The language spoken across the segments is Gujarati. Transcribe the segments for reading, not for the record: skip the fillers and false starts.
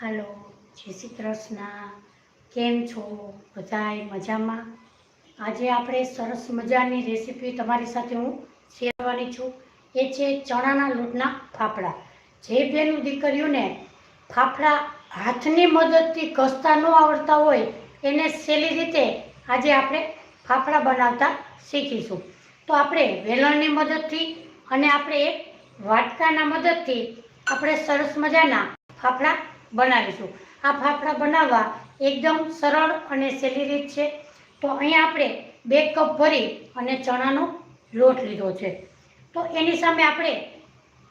હાલો, જય શ્રી કૃષ્ણ. કેમ છો? બધાય મજામાં? આજે આપણે સરસ મજાની રેસીપી તમારી સાથે હું શેર કરવાની છું. એ છે ચણાના લોટના ફાફડા. જે બેનું દીકરીઓને ફાફડા હાથની મદદથી ઘસતા ન આવડતા હોય એને સહેલી રીતે આજે આપણે ફાફડા બનાવતા શીખીશું. તો આપણે વેલણની મદદથી અને આપણે એક વાટકાના મદદથી આપણે સરસ મજાના ફાફડા બનાવીશું. આ ફાફડા બનાવવા એકદમ સરળ અને સહેલી રીત છે. તો અહીંયા આપણે 2 કપ ભરી અને ચણાનો લોટ લીધો છે. તો એની સામે આપણે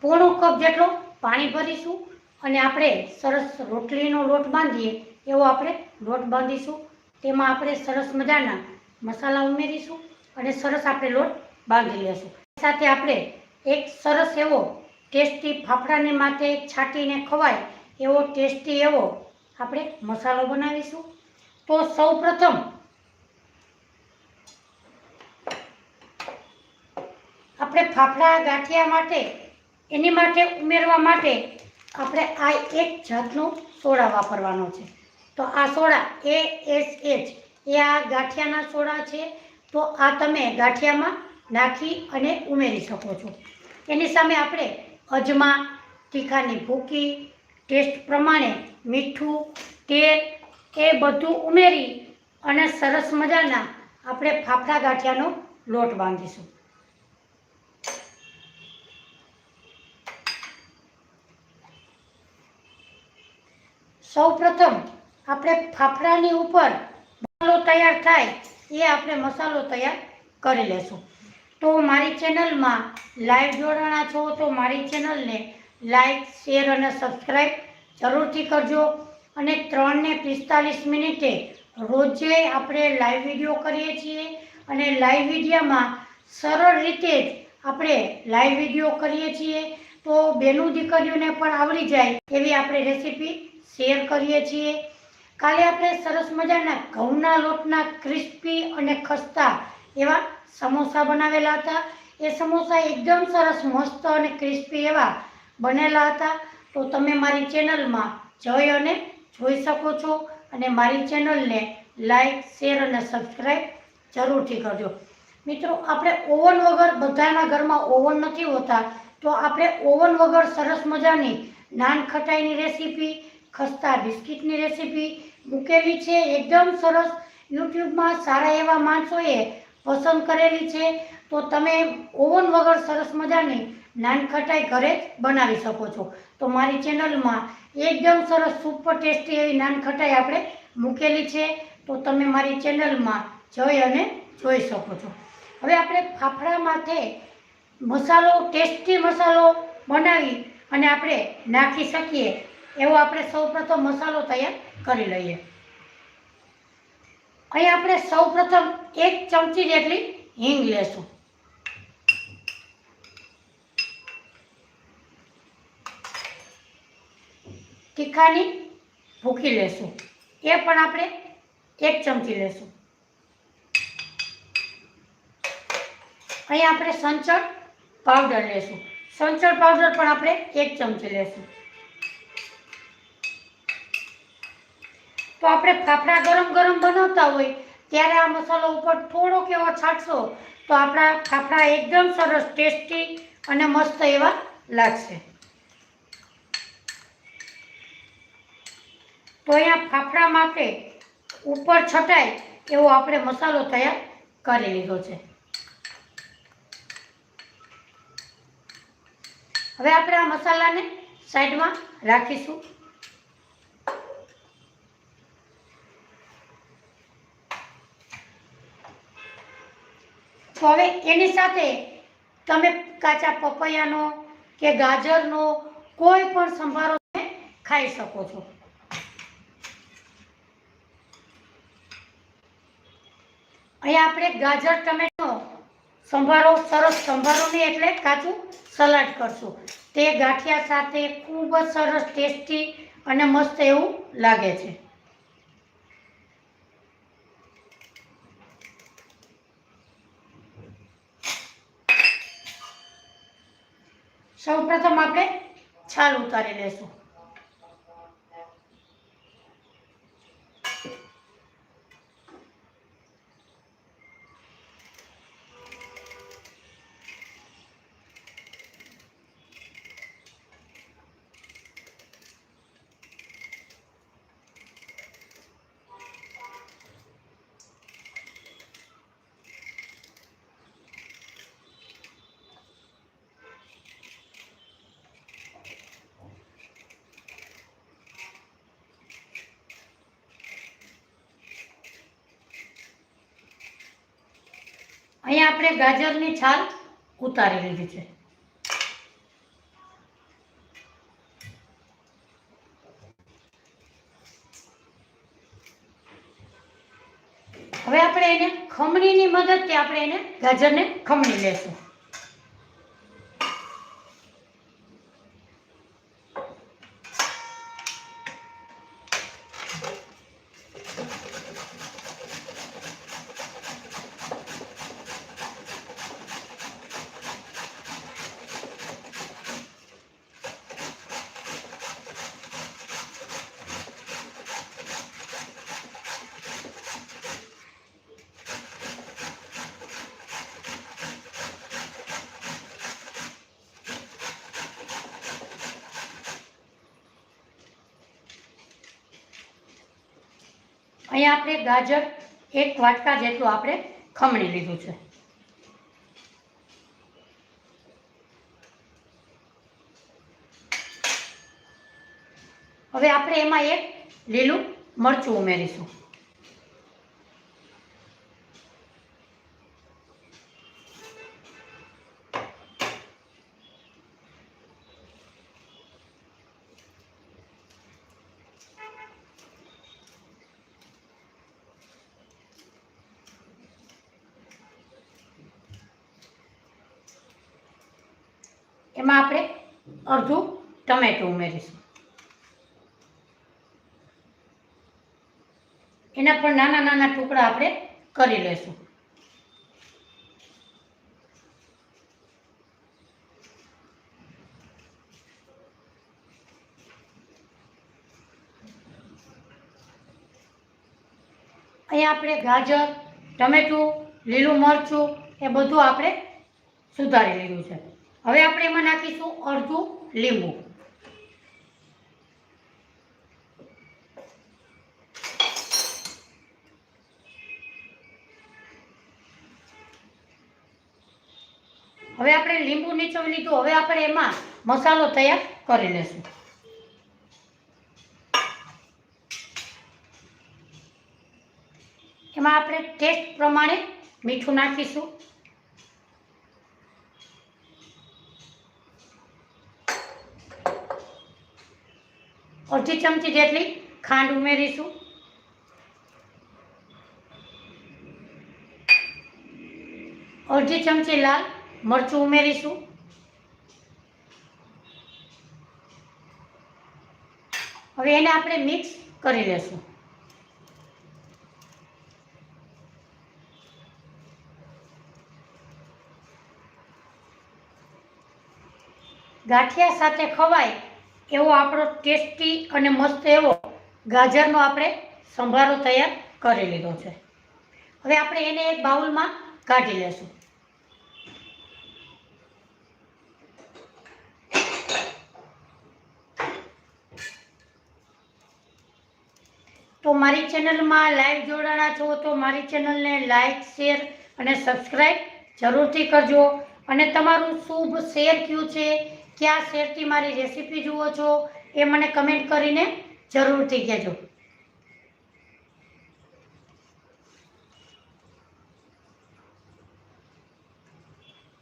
પોણો કપ જેટલો પાણી ભરીશું અને આપણે સરસ રોટલીનો લોટ બાંધીએ એવો આપણે લોટ બાંધીશું. તેમાં આપણે સરસ મજાના મસાલા ઉમેરીશું અને સરસ આપણે લોટ બાંધી લેશું. સાથે આપણે એક સરસ એવો ટેસ્ટી ફાફડાની માથે છાંટીને ખવાય એવો ટેસ્ટી એવો આપણે મસાલો બનાવીશું. તો સૌપ્રથમ આપણે ફાફડા ગાંઠિયા માટે એની માટે ઉમેરવા માટે આપણે આ એક જાતનો સોડા વાપરવાનો છે. તો આ સોડા ASH એ આ ગાંઠિયાના સોડા છે. તો આ તમે ગાંઠિયામાં નાખી અને ઉમેરી શકો છો. એની સામે આપણે અજમા, તીખાની ભૂકી, ટેસ્ટ પ્રમાણે મીઠું, તેલ એ બધું ઉમેરી અને સરસ મજાના આપણે ફાફડા ગાંઠિયાનો લોટ બાંધીશું. સૌપ્રથમ આપણે ફાફડાની ઉપર મસાલો તૈયાર થાય એ આપણે મસાલો તૈયાર કરી લેશું. તો મારી ચેનલમાં લાઈવ જોડાણા છો તો મારી ચેનલને લાઈક, શેર અને સબસ્ક્રાઈબ જરૂરથી કરજો. અને 3 ને 45 મિનિટે રોજે આપણે લાઈવ વિડીયો કરીએ છીએ અને લાઈવ વિડીયોમાં સરળ રીતે જ આપણે લાઈવ વિડીયો કરીએ છીએ. તો બેનું દીકરીઓને પણ આવડી જાય એવી આપણે રેસીપી શેર કરીએ છીએ. કાલે આપણે સરસ મજાના ઘઉંના લોટના ક્રિસ્પી અને ખસ્તા એવા સમોસા બનાવેલા હતા. એ સમોસા એકદમ સરસ મસ્ત અને ક્રિસ્પી એવા બનેલા હતા. તો તમે મારી ચેનલમાં જઈ અને જોઈ શકો છો અને મારી ચેનલને લાઈક, શેર અને સબસ્ક્રાઈબ જરૂરથી કરજો. મિત્રો, આપણે ઓવન વગર બધાના ઘરમાં ઓવન નથી હોતા. તો આપણે ઓવન વગર સરસ મજાની નાન ખટાઈની રેસીપી, ખસ્તા બિસ્કિટની રેસીપી મૂકેલી છે. એકદમ સરસ યુટ્યુબમાં સારા એવા માણસોએ પસંદ કરેલી છે. તો તમે ઓવન વગર સરસ મજાની નાન ખટાઈ ઘરે જ બનાવી શકો છો. તો મારી ચેનલમાં એકદમ સરસ સુપર ટેસ્ટી એવી નાન ખટાઈ આપણે મૂકેલી છે. તો તમે મારી ચેનલમાં જઈ અને જોઈ શકો છો. હવે આપણે ફાફડા માથે મસાલો, ટેસ્ટી મસાલો બનાવી અને આપણે નાખી શકીએ એવો આપણે સૌપ્રથમ મસાલો તૈયાર કરી લઈએ. અહીં આપણે સૌપ્રથમ 1 ચમચી જેટલી હિંગ લેશું. તીખાની ભૂકી લેશું, એ પણ આપણે 1 ચમચી લેશું. અહીં આપણે સંચળ પાવડર લેશું. સંચળ પાવડર પણ આપણે 1 ચમચી લેશું. તો આપણે ફાફડા ગરમ ગરમ બનાવતા હોય ત્યારે આ મસાલો ઉપર થોડોક એવો છાંટશો તો આપણા ફાફડા એકદમ સરસ ટેસ્ટી અને મસ્ત એવા લાગશે. તો અહીંયા ફાફડા માટે ઉપર છટાય એવો આપણે મસાલો તૈયાર કરી લીધો છે. હવે આપણે આ મસાલાને સાઈડમાં રાખીશું. તો હવે એની સાથે તમે કાચા પપૈયાનો કે ગાજરનો કોઈ પણ સંભારો ખાઈ શકો છો. અહીંયા આપણે ગાજર ટમેટો સંભારો, સરસ સંભારો નહીં એટલે કાચું સલાડ કરશું. તે ગાંઠિયા સાથે ખૂબ જ સરસ ટેસ્ટી અને મસ્ત એવું લાગે છે. સૌપ્રથમ આપણે છાલ ઉતારી લેશું. આપણે ગાજરની છાલ ઉતારી લીધી છે. હવે આપણે એને ખમણીની મદદથી આપણે એને ગાજરને ખમણી લેશું. અહીંયા આપણે ગાજર 1 વાટકા જેટલું આપણે ખમણી લીધું છે. હવે આપણે એમાં 1 લીલું મરચું ઉમેરીશું. એમાં આપણે અડધું ટમેટું ઉમેરીશું. એના પર નાના નાના ટુકડા આપણે કરી લેશું. અહીંયા આપણે ગાજર, ટમેટું, લીલું મરચું એ બધું આપણે સુધારી લીધું છે. હવે આપણે એમાં નાખીશું અડધું લીંબુ. હવે આપણે લીંબુ નીચોવી લીધું. હવે આપણે એમાં મસાલો તૈયાર કરી લેશું. એમાં આપણે ટેસ્ટ પ્રમાણે મીઠું નાખીશું. અડધી ચમચી જેટલી ખાંડ ઉમેરીશું. અડધી ચમચી લાલ મરચું ઉમેરીશું. હવે એને આપણે મિક્સ કરી લેશું. ગાંઠિયા સાથે ખવાય એવો આપણો ટેસ્ટી અને મસ્ત એવો ગાજરનો આપણે સંભારો તૈયાર કરી લીધો છે. હવે આપણે એને એક બાઉલમાં કાઢી લેશું. તો મારી ચેનલમાં લાઈવ જોડાણા છો તો મારી ચેનલને લાઈક, શેર અને સબસ્ક્રાઈબ જરૂરથી કરજો. અને તમારું શુભ શેર કયું છે, કયા શેરથી મારી રેસીપી જુઓ છો એ મને કમેન્ટ કરીને જરૂરથી કહેજો.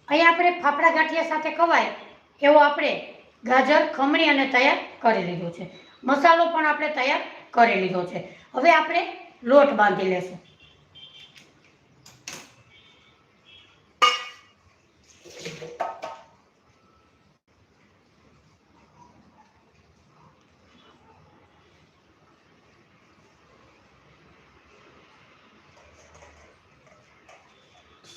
અહીં આપણે ફાફડા ગાંઠિયા સાથે ખવાય એવો આપણે ગાજર ખમણી અને તૈયાર કરી લીધું છે. મસાલો પણ આપણે તૈયાર કરી લીધો છે. હવે આપણે લોટ બાંધી લેશું.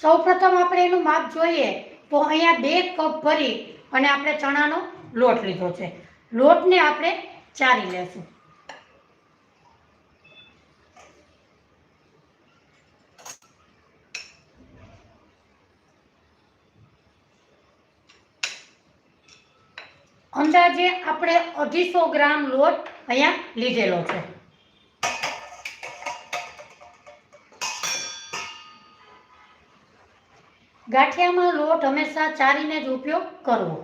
સૌપ્રથમ આપણે એનું માપ જોઈએ તો અહીંયા 2 કપ ભરી અને આપણે ચણાનો લોટ લીધો છે. લોટને આપણે ચારી લેશું. અંદાજે આપણે 250 ગ્રામ લોટ અહીંયા લીધેલો છે. ગાંઠિયામાં લોટ હંમેશા ચારીને જ ઉપયોગ કરવો.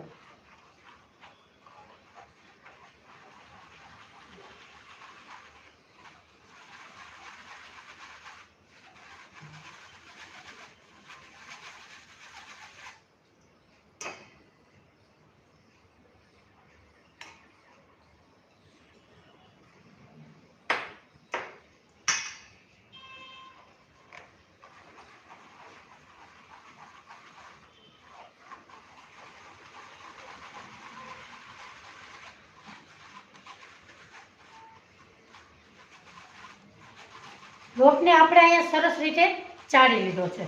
લોટને આપણે અહીંયા સરસ રીતે ચાળી લીધો છે.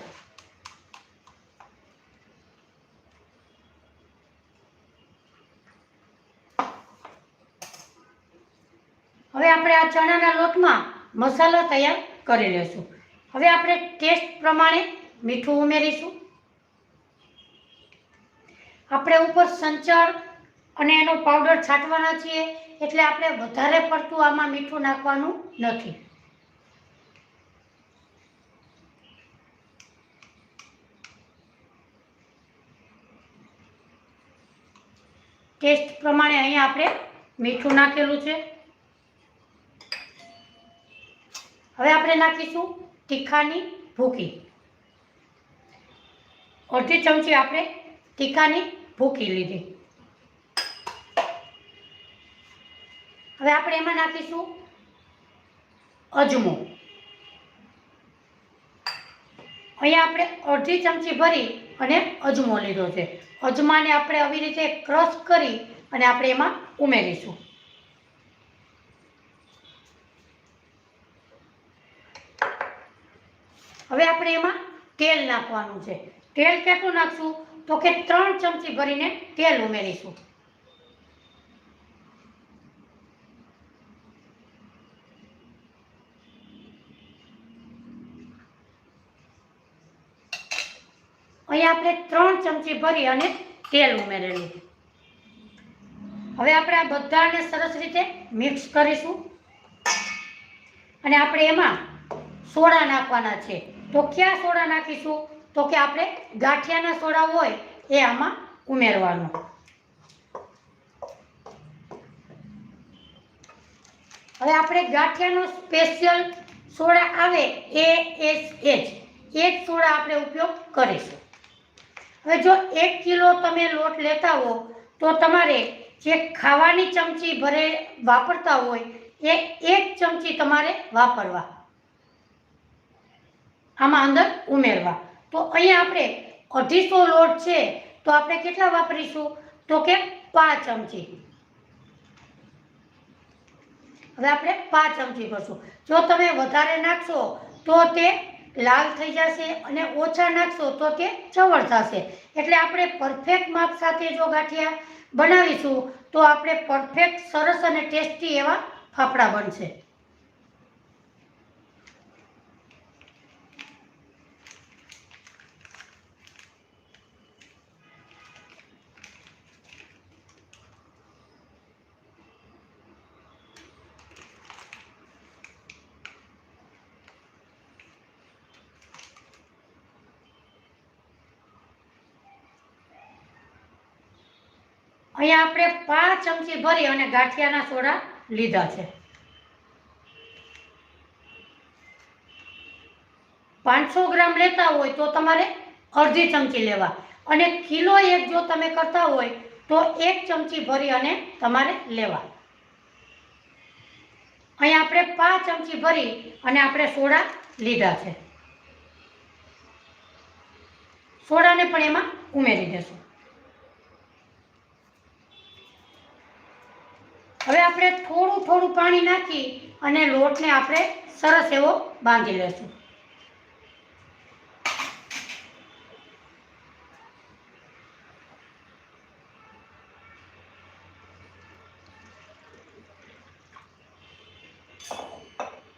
હવે આપણે આ ચણાના લોટમાં મસાલો તૈયાર કરી લેશું. હવે આપણે ટેસ્ટ પ્રમાણે મીઠું ઉમેરીશું. આપણે ઉપર સંચળ અને એનો પાવડર છાંટવાના છીએ, એટલે આપણે વધારે પડતું આમાં મીઠું નાખવાનું નથી. ટેસ્ટ પ્રમાણે અહીંયા આપણે મીઠું નાખેલું છે. હવે આપણે નાખીશું તીખાની ભૂકી. અડધી ચમચી આપણે તીખાની ભૂકી લીધી. હવે આપણે એમાં નાખીશું અજમો. અહીંયા આપણે અડધી ચમચી ભરી અને અજમો લીધો છે. અજમાને આપણે આવી રીતે ક્રશ કરી અને આપણે એમાં ઉમેરીશું. હવે આપણે એમાં તેલ નાખવાનું છે. તેલ કેટલું નાખશું તો કે 3 ચમચી ભરીને તેલ ઉમેરીશું. અહીંયા આપણે 3 ચમચી ભરી અને તેલ ઉમેરેલું. હવે આપણે આ બધાને સરસ રીતે મિક્સ કરીશું અને આપણે એમાં સોડા નાખવાના છે. તો ક્યાં સોડા નાખીશું તો કે આપણે ગાંઠિયાના સોડા હોય એ આમાં ઉમેરવાનો. હવે આપણે ગાંઠિયાનો સ્પેશિયલ સોડા આવે ASH એ જ સોડા આપણે ઉપયોગ કરીશું. હવે જો 1 કિલો તમે લોટ લેતા હો તો તમારે જે ખાવાની ચમચી ભરે વાપરતા હોય એ 1 ચમચી તમારે વાપરવા આમાં અંદર ઉમેરવા. તો અહીંયા આપણે 250 લોટ છે તો આપણે કેટલા વાપરીશું તો કે 5 ચમચી. હવે આપણે 5 ચમચી કરશું. જો તમે વધારે નાખશો તો તે લાલ થઈ જશે અને ઓછા નાખશો તો તે ચવળ થશે. એટલે આપણે પરફેક્ટ માપ સાથે જો ગાંઠિયા બનાવીશું તો આપણે પરફેક્ટ સરસ અને ટેસ્ટી એવા ફાફડા બનશે. અહીંયા આપણે 5 ચમચી ભરી અને ગાંઠિયાના સોડા લીધા છે. 500 ગ્રામ લેતા હોય તો તમારે અડધી ચમચી લેવા અને કિલો 1 જો તમે કરતા હોય તો 1 ચમચી ભરી અને તમારે લેવા. અહીંયા આપણે 5 ચમચી ભરી અને આપણે સોડા લીધા છે. સોડાને પણ એમાં ઉમેરી દેશું. હવે આપણે થોડું થોડું પાણી નાખી અને લોટને આપણે સરસ એવો બાંધી લેશું.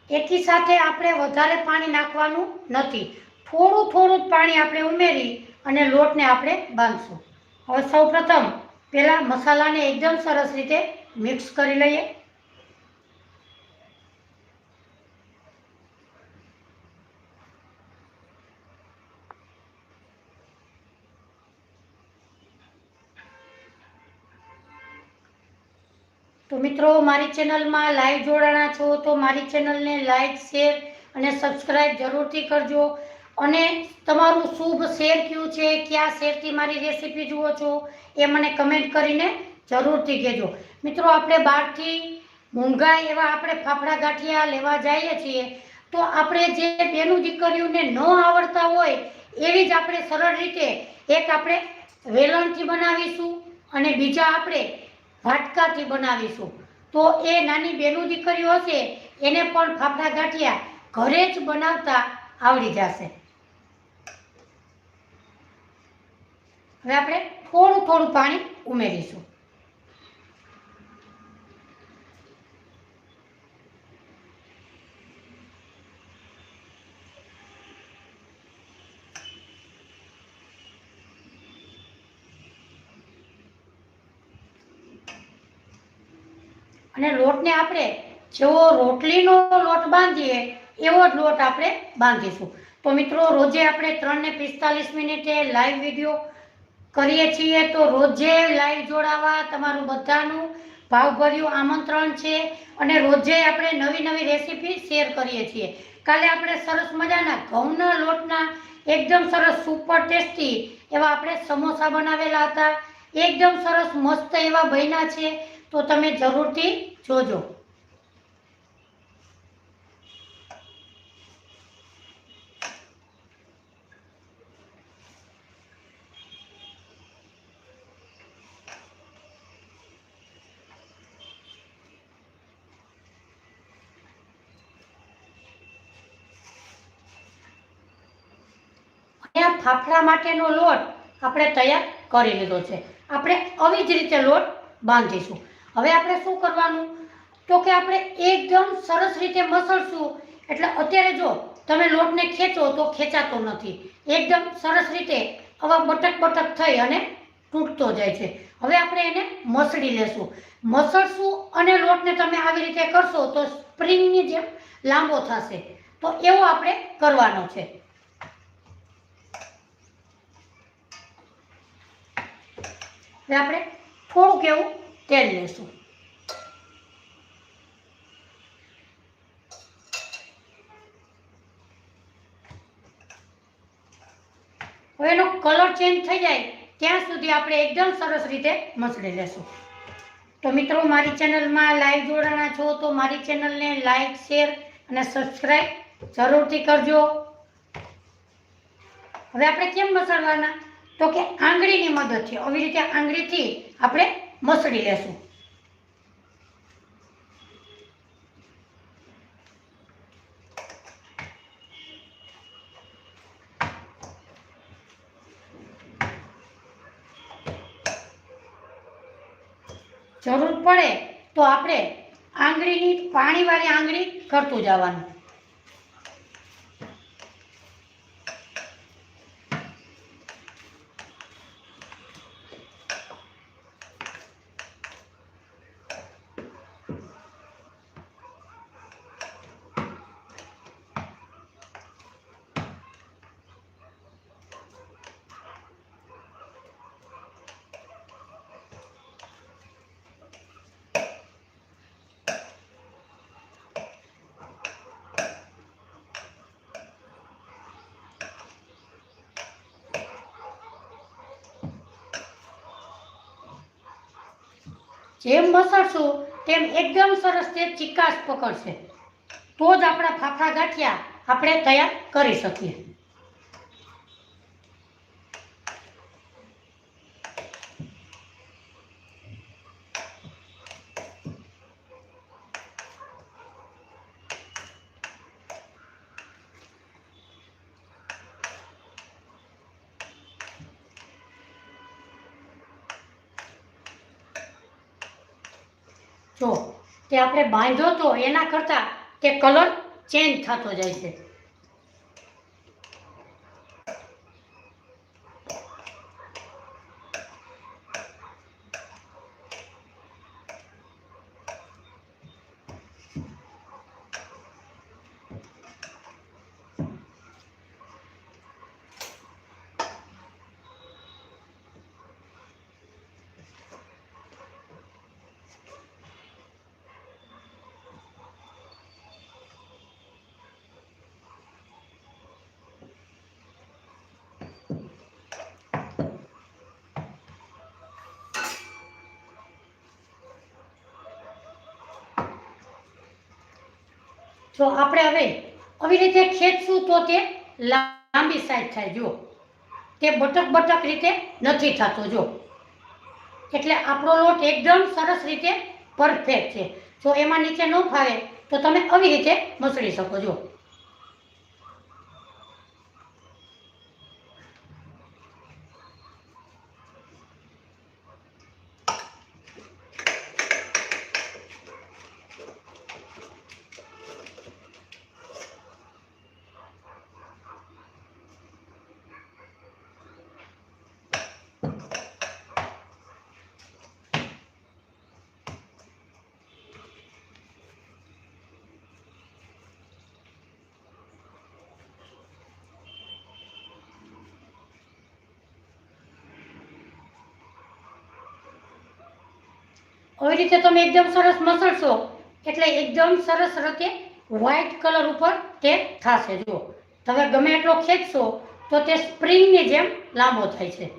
એકી સાથે આપણે વધારે પાણી નાખવાનું નથી. થોડું થોડું પાણી આપણે ઉમેરી અને લોટને આપણે બાંધશું. હવે સૌપ્રથમ પહેલા મસાલાને એકદમ સરસ રીતે મિક્સ કરી લઈએ. તો મિત્રો મારી ચેનલમાં લાઈવ જોડાણા છો તો મારી ચેનલને લાઈક શેર અને સબસ્ક્રાઈબ જરૂરથી કરજો. અને તમારું શુભ શેર કયું છે, કયા શેરથી મારી રેસીપી જુઓ છો એ મને કમેન્ટ કરીને જરૂરથી કહેજો. મિત્રો આપણે બહારથી મોંઘા એવા આપણે ફાફડા ગાંઠિયા લેવા જઈએ છીએ તો આપણે જે બેનું દીકરીઓને ન આવડતા હોય એવી જ આપણે સરળ રીતે એક આપણે વેલણથી બનાવીશું અને બીજા આપણે વાટકાથી બનાવીશું. તો એ નાની બેનું દીકરીઓ હશે એને પણ ફાફડા ગાંઠિયા ઘરે જ બનાવતા આવડી જશે. હવે આપણે થોડું થોડું પાણી ઉમેરીશું. અને લોટને આપણે જેવો રોટલીનો લોટ બાંધીએ એવો જ લોટ આપણે બાંધીશું. તો મિત્રો, રોજે આપણે 3 ને 45 મિનિટે લાઈવ વિડીયો કરીએ છીએ. તો રોજે લાઈવ જોડાવા તમારું બધાનું ભાવભર્યું આમંત્રણ છે. અને રોજે આપણે નવી નવી રેસીપી શેર કરીએ છીએ. કાલે આપણે સરસ મજાના ઘઉંના લોટના એકદમ સરસ સુપર ટેસ્ટી એવા આપણે સમોસા બનાવેલા હતા. એકદમ સરસ મસ્ત એવા બન્યા છે. તો તમે જરૂરથી જોજો. ફાફડા માટેનો લોટ આપણે તૈયાર કરી લીધો છે. આપણે આવી જ રીતે લોટ બાંધીશું. હવે આપણે શું કરવાનું, તો કે આપણે એકદમ સરસ રીતે મસળશું. એટલે અત્યારે જો તમે લોટને ખેંચો તો ખેંચાતો નથી. એકદમ સરસ રીતે આવા બટક બટક થઈ અને તૂટતો જાય છે. હવે આપણે એને મસળી લેશું. મસળશું અને લોટને તમે આવી રીતે કરશો તો સ્પ્રિંગની જેમ લાંબો થશે. તો એવો આપણે કરવાનો છે. હવે આપણે થોડુંક એવું તેલ લેશું. હવે એનો કલર ચેન્જ થઈ જાય ત્યાં સુધી આપણે એકદમ સરસ રીતે મસળી લેશું. તો મિત્રો, મારી ચેનલમાં લાઈવ જોડાણા છો તો મારી ચેનલને લાઈક, શેર અને સબસ્ક્રાઈબ જરૂરથી કરજો. હવે આપણે કેમ મસળવાના, તો કે આંગળીની મદદથી આવી રીતે આંગળીથી આપણે મસળી લેશું. જરૂર પડે તો આપણે આંગળીની પાણીવાળી આંગળી કરતું જવાનું. જેમ મસળશું તેમ એકદમ સરસ તે ચિકાસ પકડશે. તો જ આપણા ફાફડા ગાંઠિયા આપણે તૈયાર કરી શકીએ. જો તે આપણે બાંધ્યો તો એના કરતાં તે કલર ચેન્જ થતો જાય છે. તો આપણે હવે આવી રીતે ખેંચશું તો તે લાંબી સાઈડ થાય. જો તે બટક બટક રીતે નથી થતો. જો એટલે આપણો લોટ એકદમ સરસ રીતે પરફેક્ટ છે. જો એમાં નીચે ન ફાવે તો તમે આવી રીતે મસળી શકો. જો આવી રીતે તમે એકદમ સરસ મસળશો એટલે એકદમ સરસ રીતે વ્હાઈટ કલર ઉપર તે થશે. જુઓ, તમે ગમે એટલો ખેંચશો તો તે સ્પ્રિંગની જેમ લાંબો થાય છે.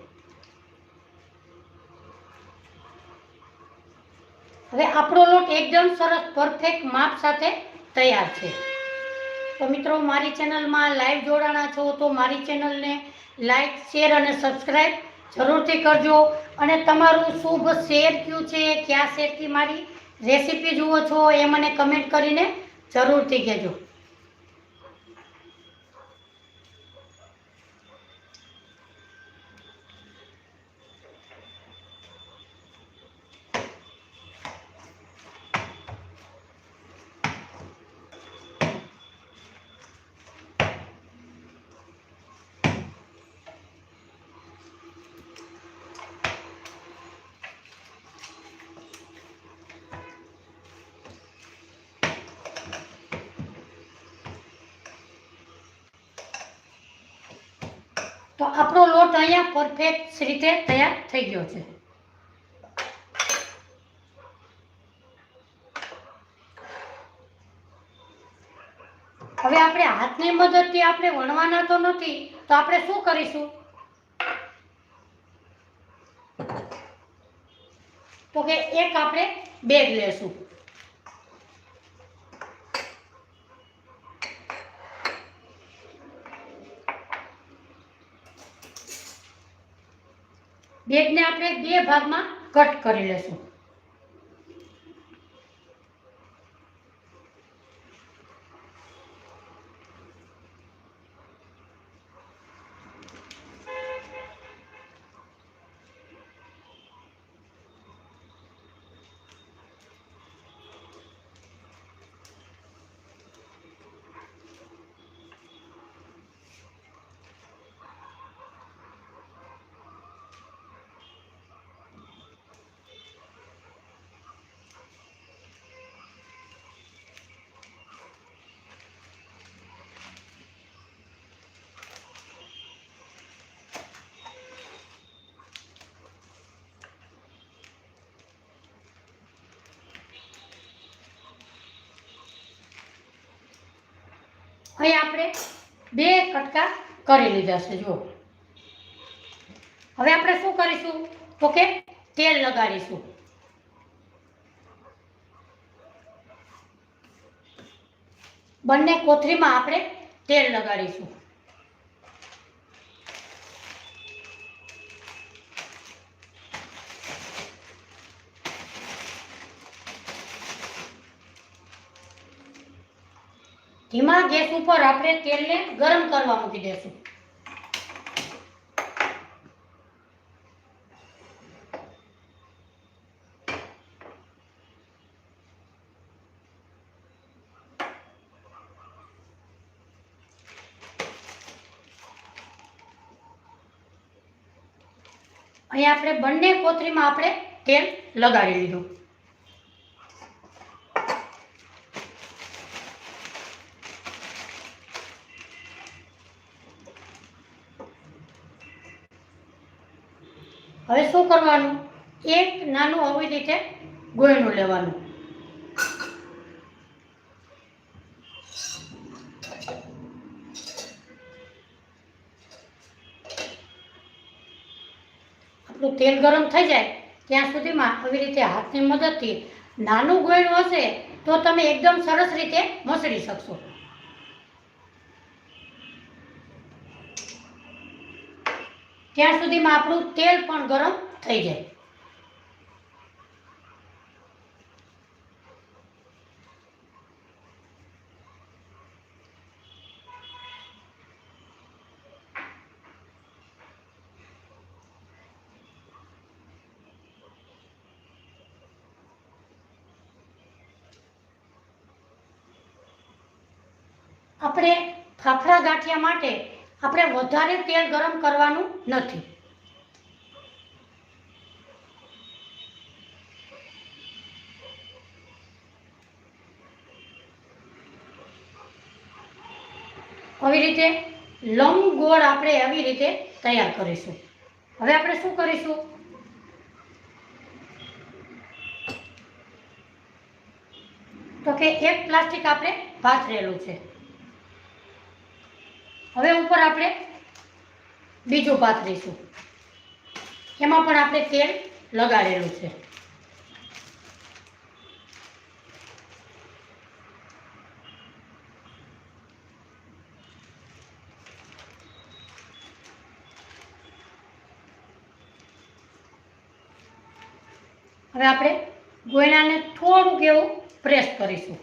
હવે આપણો લોટ એકદમ સરસ પરફેક્ટ માપ સાથે તૈયાર છે. તો મિત્રો, મારી ચેનલમાં લાઈવ જોડાણા છો તો મારી ચેનલને લાઈક, શેર અને સબસ્ક્રાઈબ જરૂરથી કરજો. અને તમારું શુભ શેર કયું છે, કયા શેરથી મારી રેસીપી જુઓ છો એ મને કમેન્ટ કરીને જરૂરથી કહેજો. તો આપણો લોટ અહીંયા પરફેક્ટ રીતે તૈયાર થઈ ગયો છે. હવે આપણે હાથની મદદથી આપણે વણવાના તો નથી, તો આપણે શું કરીશું તો કે એક આપણે બેગ લેશું. બેગને આપણે બે ભાગમાં કટ કરી લેશું. અહીં આપણે બે કટકા કરી લીધા છે. જુઓ, હવે આપણે શું કરીશું તો કે તેલ લગાડીશું. બંને કોથળીમાં આપણે તેલ લગાડીશું. ધીમા ગેસ ઉપર આપણે તેલને ગરમ કરવા મૂકી દેશું. અહીં આપણે બંને કોથળીમાં આપણે તેલ લગાડી લીધું. હવે શું કરવાનું, એક નાનું આવી રીતે ગોયણું લેવાનું. આપણું તેલ ગરમ થઈ જાય ત્યાં સુધીમાં આવી રીતે હાથની મદદથી નાનું ગોયણું હશે તો તમે એકદમ સરસ રીતે મસળી શકશો. ત્યાં સુધીમાં આપણું તેલ પણ ગરમ થઈ જાય. આપણે ફાફડા ગાંઠિયા માટે આપણે વધારે તેલ ગરમ કરવાનું નથી. આવી રીતે લંબગોળ આપણે આવી રીતે તૈયાર કરીશું. હવે આપણે શું કરીશું, તો કે એક પ્લાસ્ટિક આપણે પાથરેલું છે. હવે ઉપર આપણે બીજું પાથરીશું. એમાં પણ આપણે તેલ લગાડેલું છે. હવે આપણે ગોયણાને થોડુંક એવું પ્રેસ કરીશું.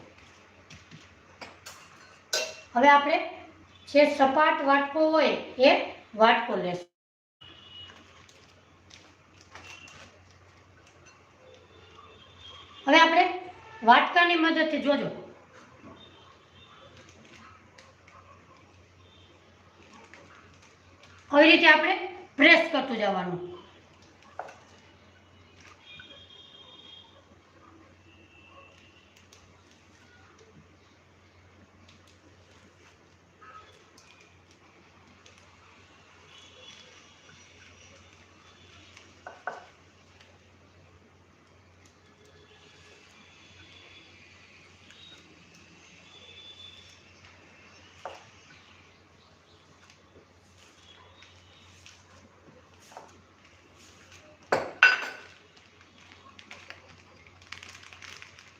હવે આપણે જે સપાટ વાટકો હોય એ વાટકો લેશું. હવે આપણે વાટકાની મદદથી જોજો આવી રીતે આપણે પ્રેસ કરતું જવાનું.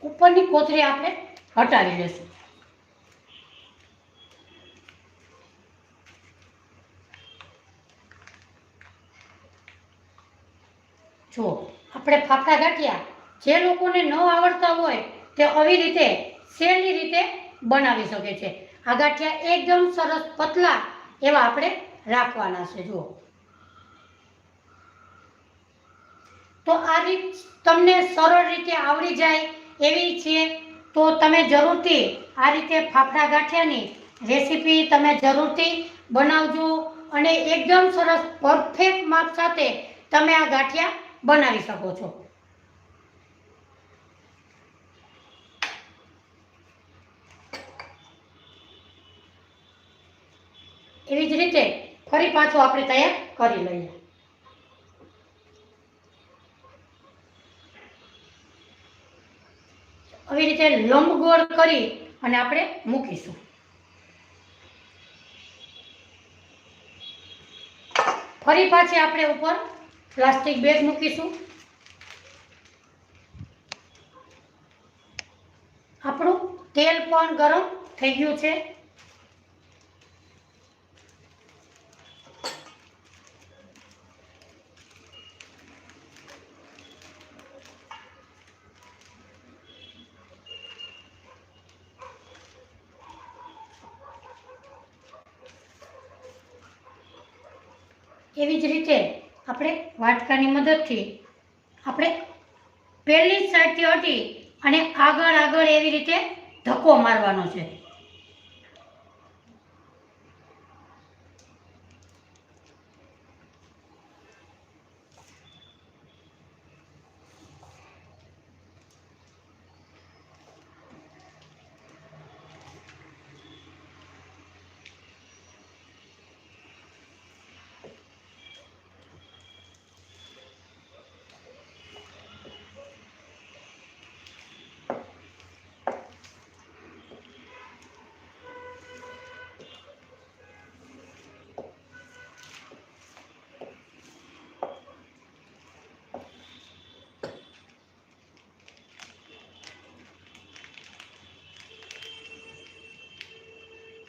ઉપરની કોથળી આપણે હટાવી લેશું. જો આપણે ફાફડા ગાંઠિયા જે લોકોને ન આવડતા હોય તે આવી રીતે સહેલી રીતે બનાવી શકે છે. આ ગાંઠિયા એકદમ સરસ પતલા એવા આપણે રાખવાના છે. જુઓ તો આ રીત તમને સરળ રીતે આવડી જાય એવી છે તો તમે જરૂરથી આ રીતે ફાફડા ગાંઠિયાની રેસીપી તમે જરૂરથી બનાવજો અને એકદમ સરસ પરફેક્ટ માપ સાથે તમે આ ગાંઠિયા બનાવી શકો છો. એવી જ રીતે ફરી પાછું આપણે તૈયાર કરી લઈએ. આવી રીતે લંબગોળ કરી અને આપણે મૂકીશું. ફરી પાછી આપણે ઉપર પ્લાસ્ટિક બેગ મૂકીશું. આપણું તેલ પણ ગરમ થઈ ગયું છે. એવી જ રીતે આપણે વાટકાની મદદથી આપણે પહેલી સાઈડથી હટી અને આગળ એવી રીતે ધક્કો મારવાનો છે.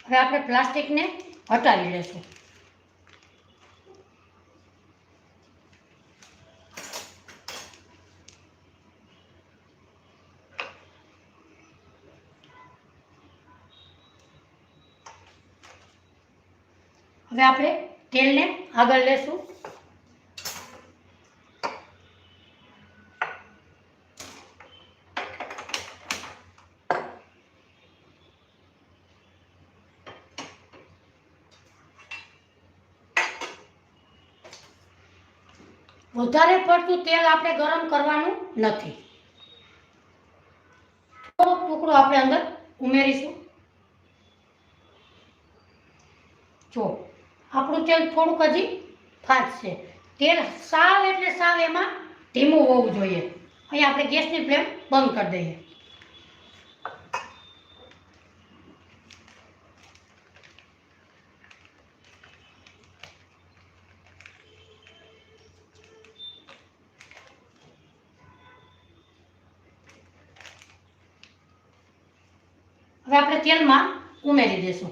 હવે આપણે પ્લાસ્ટિકને હટાવી લેશું. હવે આપણે તેલને આગળ લેશું. વધારે પડતું તેલ આપણે ગરમ કરવાનું નથી. થોડો ટુકડો આપણે અંદર ઉમેરીશું. જો આપણું તેલ થોડુંક હજી ફાટશે. તેલ સાવ એટલે સાવ એમાં ધીમું હોવું જોઈએ. અહીં આપણે ગેસની ફ્લેમ બંધ કરી દઈએ. હવે આપણે તેલમાં ઉમેરી દઈશું.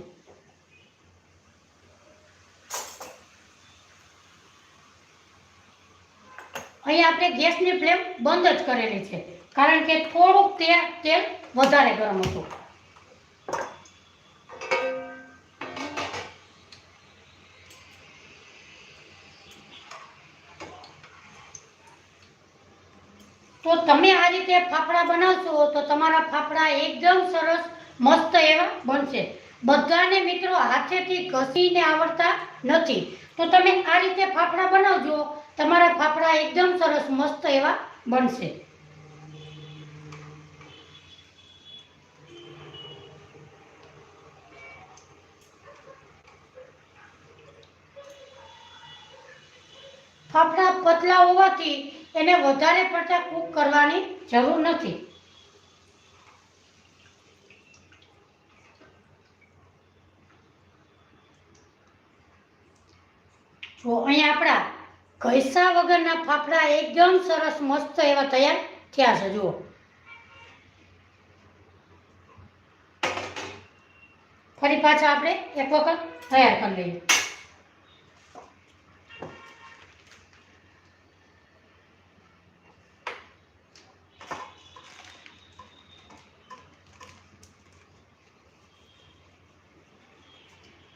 અહીં આપણે ગેસની ફ્લેમ બંધ જ કરેલી છે, કારણ કે થોડુંક તેલ વધારે ગરમ હતું. તો તમે આ રીતે ફાફડા બનાવશો તો તમારા ફાફડા એકદમ સરસ મસ્ત એવા બનશે. બધાને મિત્રો હાથેથી ઘસીને આવડતા નથી, તો તમે આ રીતે ફાફડા બનાવજો, તમારા ફાફડા એકદમ સરસ મસ્ત એવા બનશે. ફાફડા પતલા હોવાથી એને વધારે પડતા કૂક કરવાની જરૂર નથી. જો અહીંયા આપણા ઘસા વગરના ફાફડા એકદમ સરસ મસ્ત એવા તૈયાર થયા છે. જુઓ, ફરી પાછા આપણે એક વખત તૈયાર કરી લઈએ.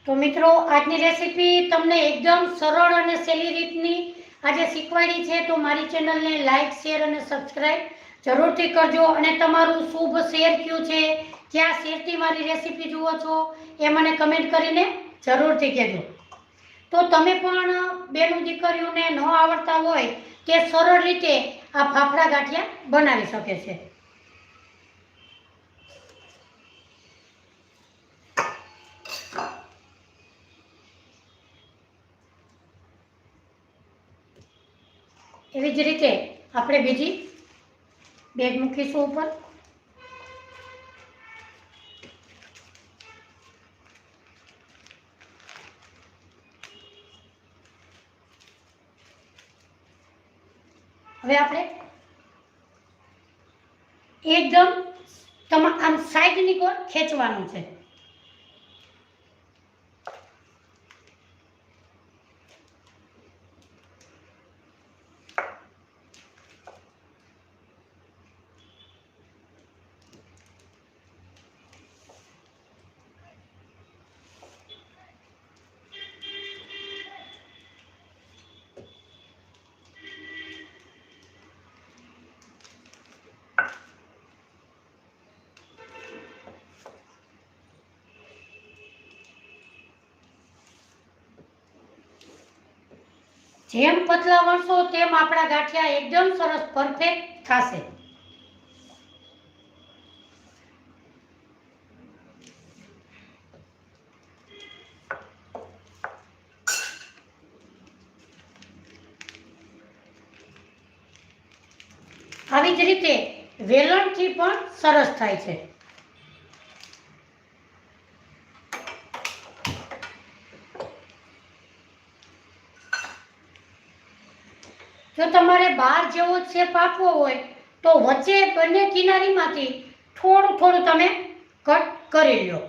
તો મિત્રો, આજની રેસીપી તમને એકદમ સરળ અને સહેલી રીતની આજે શીખવાડી છે. તો મારી ચેનલને લાઈક, શેર અને સબસ્ક્રાઈબ જરૂરથી કરજો. અને તમારું શુભ શેર કયું છે, ક્યાં શેરથી મારી રેસીપી જુઓ છો, એ મને કમેન્ટ કરીને જરૂરથી કહેજો. તો તમે પણ બેનું દીકરીઓને ન આવડતા હોય તે સરળ રીતે આ ફાફડા ગાંઠિયા બનાવી શકે છે. એવી જ રીતે આપણે બીજી બેગ મૂકીશું ઉપર. હવે આપણે એકદમ આમ સાઈડની કોર ખેંચવાનું છે. જેમ પતલા વણશો તેમ આપણા ગાંઠિયા એકદમ સરસ પરફેક્ટ થશે. આવી જ રીતે વેલણથી પણ સરસ થાય છે. જો તમારે બહાર જેવો શેપ આપવો હોય તો વચ્ચે બંને કિનારીમાંથી થોડું થોડું તમે કટ કરી લો.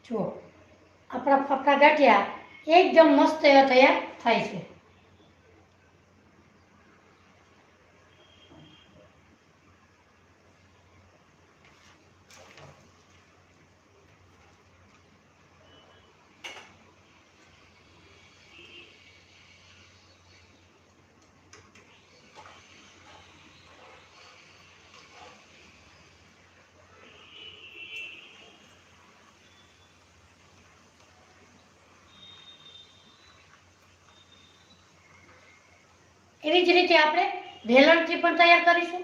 જો આપણા ફાફડા ગાંઠિયા એકદમ મસ્ત એવા તૈયાર થાય છે. એવી જ રીતે આપણે વેલણથી પણ તૈયાર કરીશું.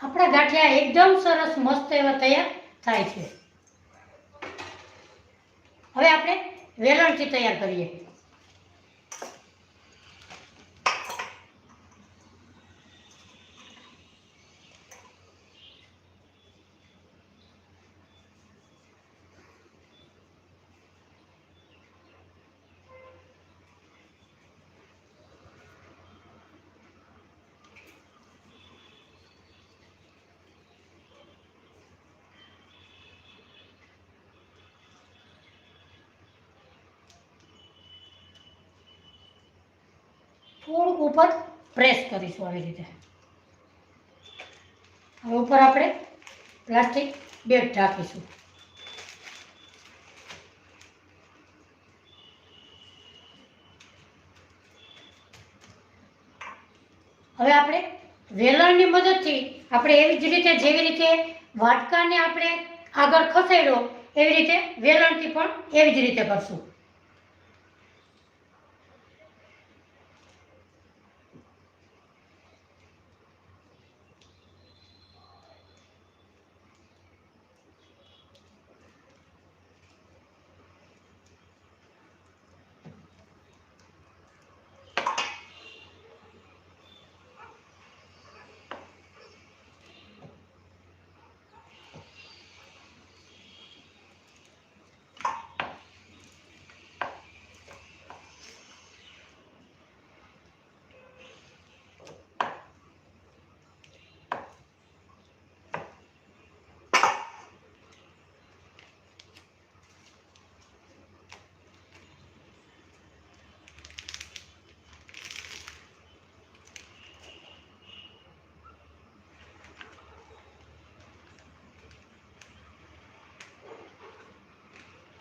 આપણા ગાંઠિયા એકદમ સરસ મસ્ત એવા તૈયાર થાય છે. હવે આપણે વેલણથી તૈયાર કરીએ. થોડુંક ઉપર પ્રેસ કરીશું આવી રીતે. હવે ઉપર આપણે પ્લાસ્ટિક બેગ ઢાંકીશું. હવે આપણે વેલણની મદદથી આપણે એવી જ રીતે જેવી રીતે વાટકાને આપણે આગળ ખસેડો એવી રીતે વેલણથી પણ એવી જ રીતે કરશું.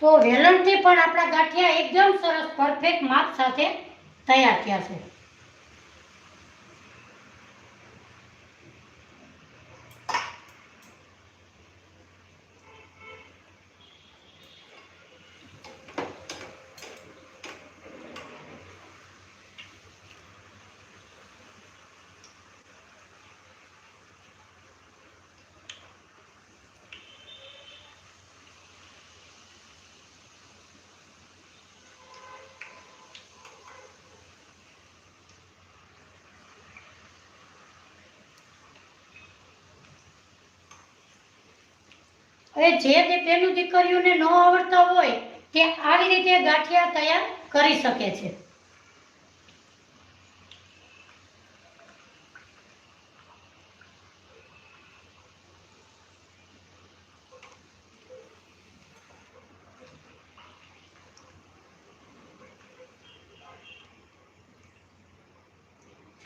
તો વેલણથી પણ આપણા ગાંઠિયા એકદમ સરસ પરફેક્ટ માપ સાથે તૈયાર થયા છે. હવે જે બેનું દીકરીઓને ન આવડતા હોય તે આવી રીતે ગાંઠિયા તૈયાર કરી શકે છે.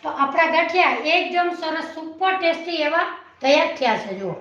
તો આપણા ગાંઠિયા એકદમ સરસ સુપર ટેસ્ટી એવા તૈયાર થયા છે. જુઓ.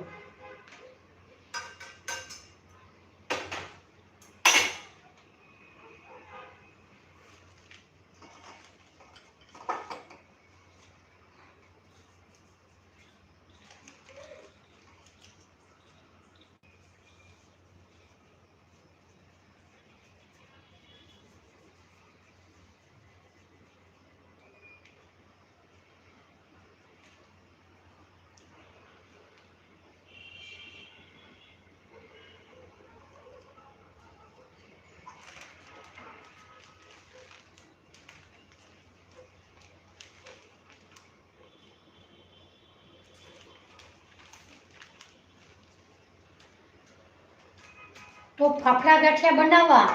તો ફાફડા ગાંઠિયા બનાવવા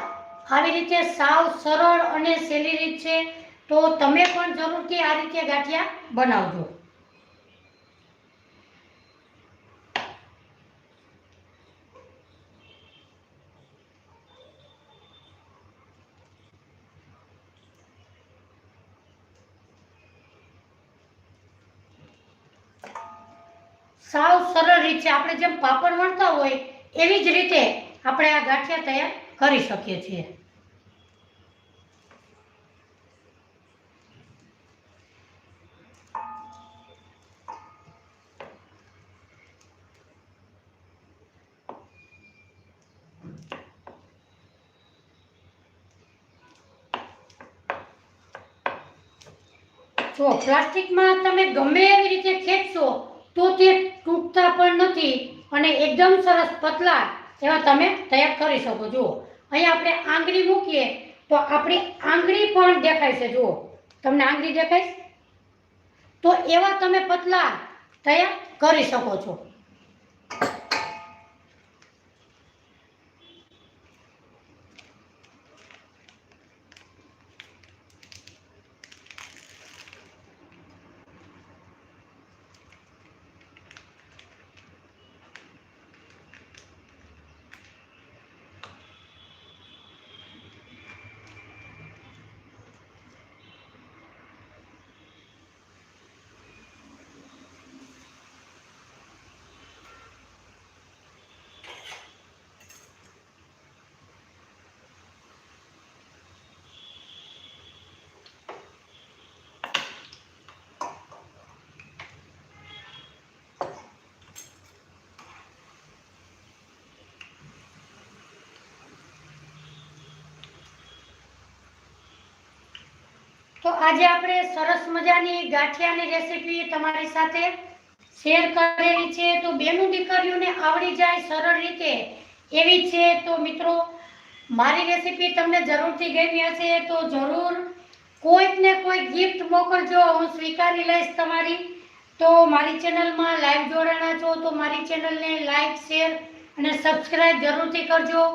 આવી રીતે સાવ સરળ અને સહેલી રીત છે. તો તમે પણ જરૂરથી આ રીતે ગાંઠિયા બનાવજો. સાવ સરળ રીત છે. આપણે જેમ પાપડ વણતા હોય એવી જ રીતે આપણે આ ગાંઠિયા તૈયાર કરી શકીએ છીએ. જો પ્લાસ્ટિકમાં તમે ગમે એવી રીતે ખેંચશો તો તે તૂટતા પણ નથી અને એકદમ સરસ પતલા એવા તમે તૈયાર કરી શકો. જુઓ અહીં આપણે આંગળી મૂકીએ તો આપણી આંગળી પણ દેખાય છે. જુઓ તમને આંગળી દેખાય તો એવા તમે પતલા તૈયાર કરી શકો છો. તો આજે આપણે સરસ મજાની ગાંઠિયાની રેસીપી તમારી સાથે શેર કરેલી છે. તો બેનું દીકરીઓને આવડી જાય સરળ રીતે એવી છે. તો મિત્રો મારી રેસીપી તમને જરૂરથી ગમી હશે તો જરૂર કોઈક ને કોઈ ગિફ્ટ મોકલજો, હું સ્વીકારી લઈશ તમારી. તો મારી ચેનલમાં લાઈવ જોડાણા છો તો મારી ચેનલને લાઈક, શેર અને સબસ્ક્રાઇબ જરૂરથી કરજો.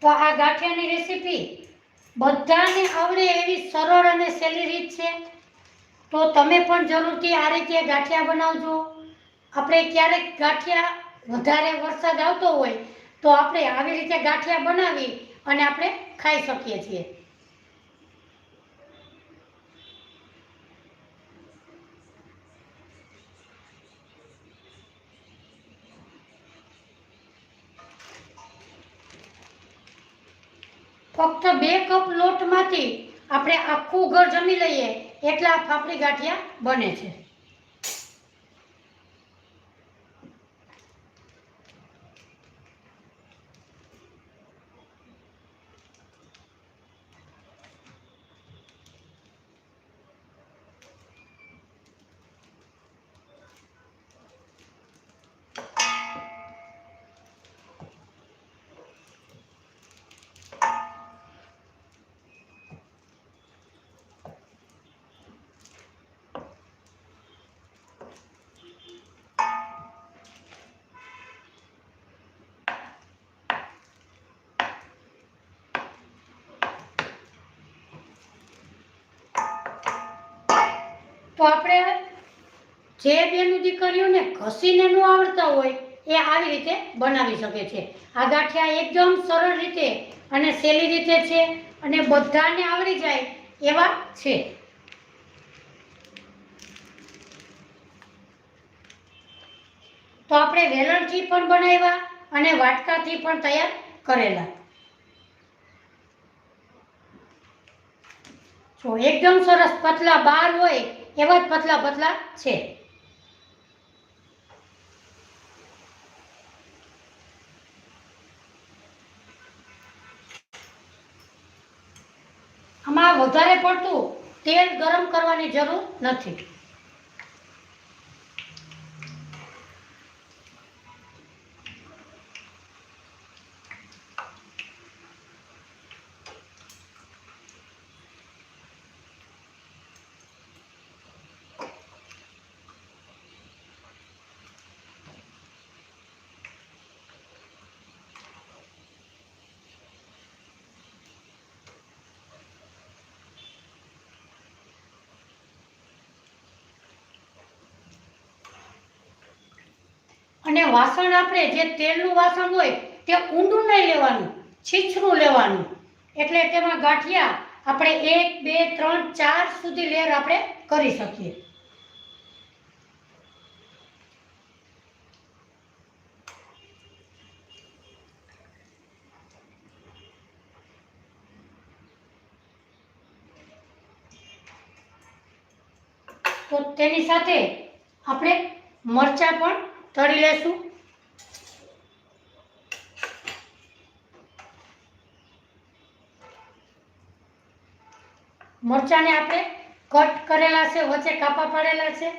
તો આ ગાંઠિયાની રેસીપી બધાને આવડે એવી સરળ અને સહેલી રીત છે. તો તમે પણ જરૂરથી આ રીતે ગાંઠિયા બનાવજો. આપણે ક્યારેક ગાંઠિયા વધારે વરસાદ આવતો હોય તો આપણે આવી રીતે ગાંઠિયા બનાવી અને આપણે ખાઈ શકીએ છીએ. ફક્ત 2 કપ લોટમાંથી આપણે આખું ઘર જમી લઈએ એટલા ફાફડી ગાંઠિયા બને છે. તો આપણે જે બેનું દીકરીઓને ઘસીને ન આવડતા હોય એ આવી રીતે બનાવી શકે છે. આ ગાંઠિયા એકદમ સરળ રીતે અને સહેલી રીતે છે અને બધાને આવડી જાય એવા છે. તો આપણે વેલણથી પણ બનાવ્યા અને વાટકાથી પણ તૈયાર કરેલા. તો એકદમ સરસ પતલા બાર હોય એવા જ પતલા પતલા છે. આમાં વધારે પડતું તેલ ગરમ કરવાની જરૂર નથી. અને વાસણ આપણે જે તેલનું વાસણ હોય તે ઊંડું નહીં લેવાનું, છીછરું લેવાનું. એટલે તેમાં ગાંઠિયા આપણે 1 2 3 4 સુધી લેયર આપણે કરી શકીએ. તો તેની સાથે આપણે મરચાં પણ તળી લેશું. મરચાંને આપણે કટ કરેલા છે, વચ્ચે કાપા પાડેલા છે.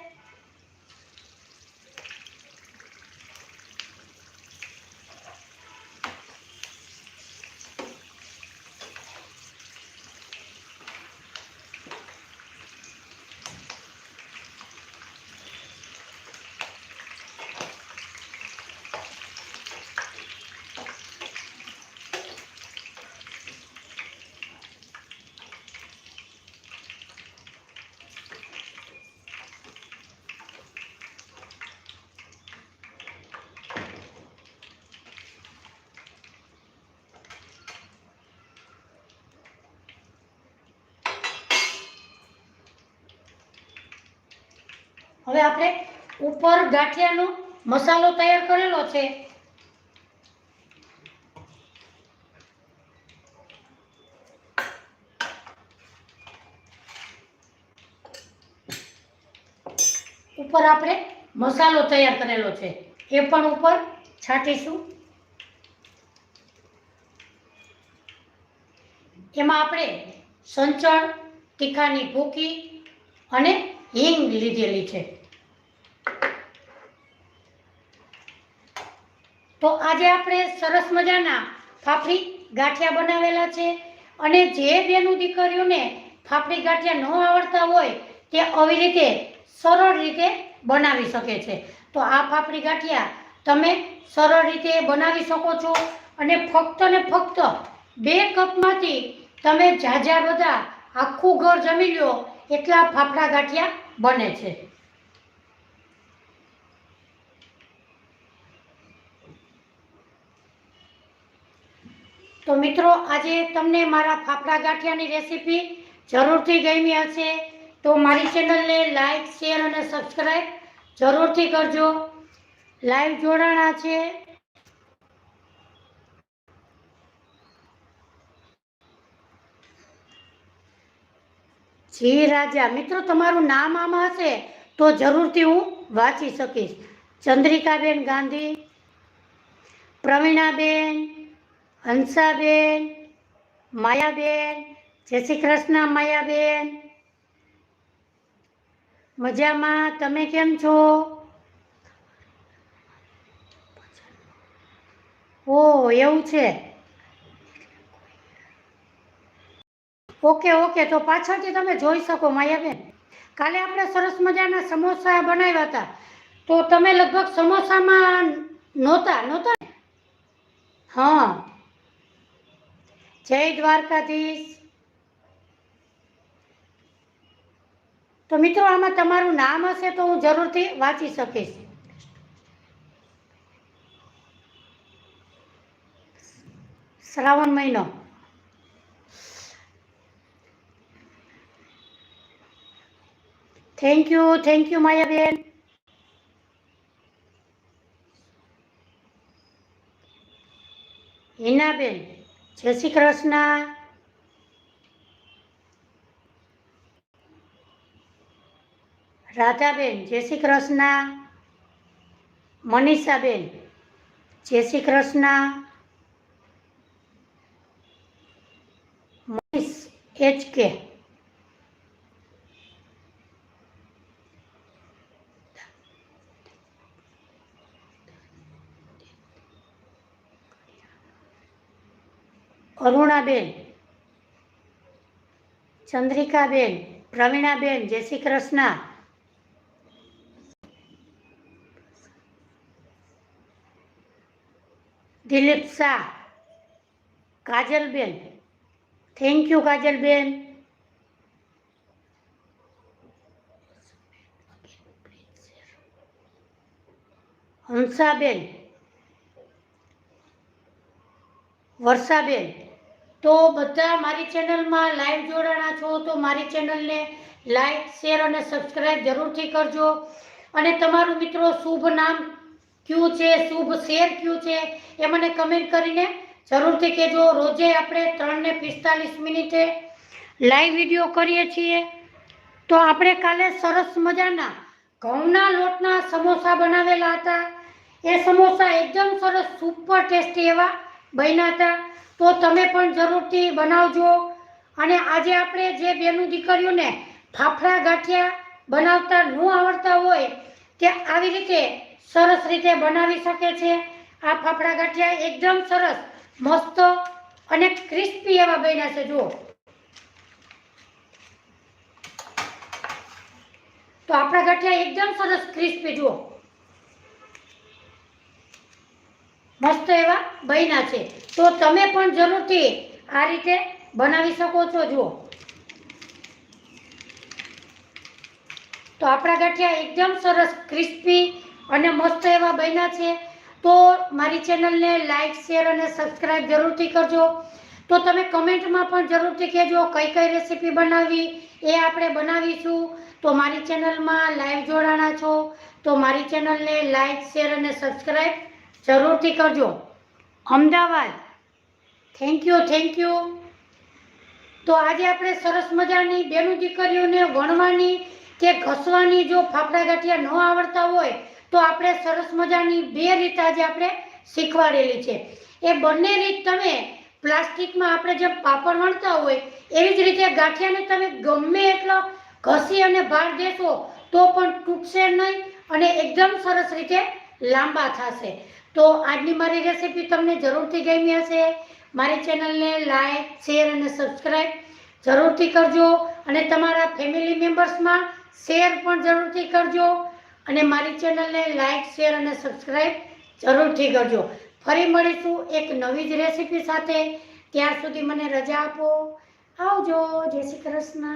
હવે આપણે ઉપર ગાંઠિયાનો મસાલો તૈયાર કરેલો છે. ઉપર આપણે મસાલો તૈયાર કરેલો છે એ પણ ઉપર છાંટીશું. એમાં આપણે સંચળ, તીખાની ભૂકી અને હિંગ લીધેલી છે. તો આજે આપણે સરસ મજાના ફાફડી ગાંઠિયા બનાવેલા છે. અને જે બેનું દીકરીઓને ફાફડી ગાંઠિયા ન આવડતા હોય તે આવી રીતે સરળ રીતે બનાવી શકે છે. તો આ ફાફડી ગાંઠિયા તમે સરળ રીતે બનાવી શકો છો. અને ફક્ત ને ફક્ત 2 કપમાંથી તમે ઝાઝા બધા આખું ઘર જમી લો એટલા ફાફડા ગાંઠિયા બને છે. તો મિત્રો, આજે તમને મારા ફાફડા ગાંઠિયાની રેસીપી જરૂરથી ગમી હશે. તો મારી ચેનલને લાઈક, શેર અને સબસ્ક્રાઈબ જરૂરથી કરજો. લાઈવ જોડાણા છે. જી રાજા, મિત્રો તમારું નામ આમાં હશે તો જરૂરથી હું વાંચી શકીશ. ચંદ્રિકાબેન ગાંધી, પ્રવીણાબેન, હંસાબેન, માયાબેન, જય શ્રી કૃષ્ણ માયાબેન. મજામાં, તમે કેમ છો? ઓ એવું છે. ઓકે, તો પાછળથી તમે જોઈ શકો માયાબેન. કાલે આપણે સરસ મજાના સમોસા બનાવ્યા હતા. તો તમે લગભગ સમોસામાં નહોતા. હા, જય દ્વારકાધીશ. તો મિત્રો, આમાં તમારું નામ હશે તો હું જરૂરથી વાંચી શકીશ. શ્રાવણ મહિનો. Thank you Mayaben. હિનાબેન, જય શ્રી કૃષ્ણ. રાધાબેન, જય શ્રી કૃષ્ણ. મનીષાબેન, જય શ્રી કૃષ્ણ. મનીષ HK, અરુણાબેન, ચંદ્રિકાબેન, પ્રવીણાબેન, જય શ્રી કૃષ્ણ. Dilip Shah, Kajalben, thank you Kajalben. હંસાબેન, વર્ષાબેન, તો બધા મારી ચેનલમાં લાઈવ જોડાણા છો તો મારી ચેનલને લાઈક, શેર અને સબસ્ક્રાઈબ જરૂરથી કરજો. અને તમારું મિત્રો શુભ નામ કયું છે, શુભ શેર કયું છે એ મને કમેન્ટ કરીને જરૂરથી કહેજો. રોજે આપણે 3 ને 45 મિનિટે લાઈવ વિડીયો કરીએ છીએ. તો આપણે કાલે સરસ મજાના ઘઉંના લોટના સમોસા બનાવેલા હતા. એ સમોસા એકદમ સરસ સુપર ટેસ્ટી એવા બન્યા હતા. તો તમે પણ જરૂરથી બનાવજો. અને આજે આપણે જે બેનું દીકરીઓને ફાફડા ગાંઠિયા બનાવતા ન આવડતા હોય તે આવી રીતે સરસ રીતે બનાવી શકે છે. આ ફાફડા ગાંઠિયા એકદમ સરસ મસ્ત અને ક્રિસ્પી એવા બન્યા છે. જુઓ તો આપણા ગાંઠિયા એકદમ સરસ ક્રિસ્પી, જુઓ મસ્ત એવા બન્યા છે. તો તમે પણ જરૂરથી આ રીતે બનાવી શકો છો. જુઓ તો આપણા ગાંઠિયા એકદમ સરસ ક્રિસ્પી અને મસ્ત એવા બન્યા છે. તો મારી ચેનલને લાઈક, શેર અને સબસ્ક્રાઈબ જરૂરથી કરજો. તો તમે કમેન્ટમાં પણ જરૂરથી કહેજો કઈ કઈ રેસીપી બનાવવી એ આપણે બનાવીશું. તો મારી ચેનલમાં લાઈવ જોડાણા છો તો મારી ચેનલને લાઈક, શેર અને સબસ્ક્રાઈબ જરૂરથી કરજો. Ahmedabad, thank you. તો આજે આપણે સરસ મજાની બેનું દીકરીઓને વણવાની કે ઘસવાની જો ફાફડા ગાંઠિયા ન આવડતા હોય તો આપણે સરસ મજાની 2 રીત આજે આપણે શીખવાડેલી છે. એ બંને રીત તમે પ્લાસ્ટિકમાં આપણે જેમ પાપડ વણતા હોય એવી જ રીતે ગાંઠિયાને તમે ગમે એટલો ઘસી અને ભાર દેશો તો પણ તૂટશે નહીં અને એકદમ સરસ રીતે લાંબા થશે. તો આજની મારી રેસીપી તમને જરૂરથી ગમી હશે. મારી ચેનલને લાઈક, શેર અને સબસ્ક્રાઈબ જરૂરથી કરજો. અને તમારા ફેમિલી મેમ્બર્સમાં શેર પણ જરૂરથી કરજો. અને મારી ચેનલને લાઈક, શેર અને સબસ્ક્રાઈબ જરૂરથી કરજો. ફરી મળીશું એક નવી જ રેસીપી સાથે. ત્યાર સુધી મને રજા આપો. આવજો. જય શ્રી કૃષ્ણ.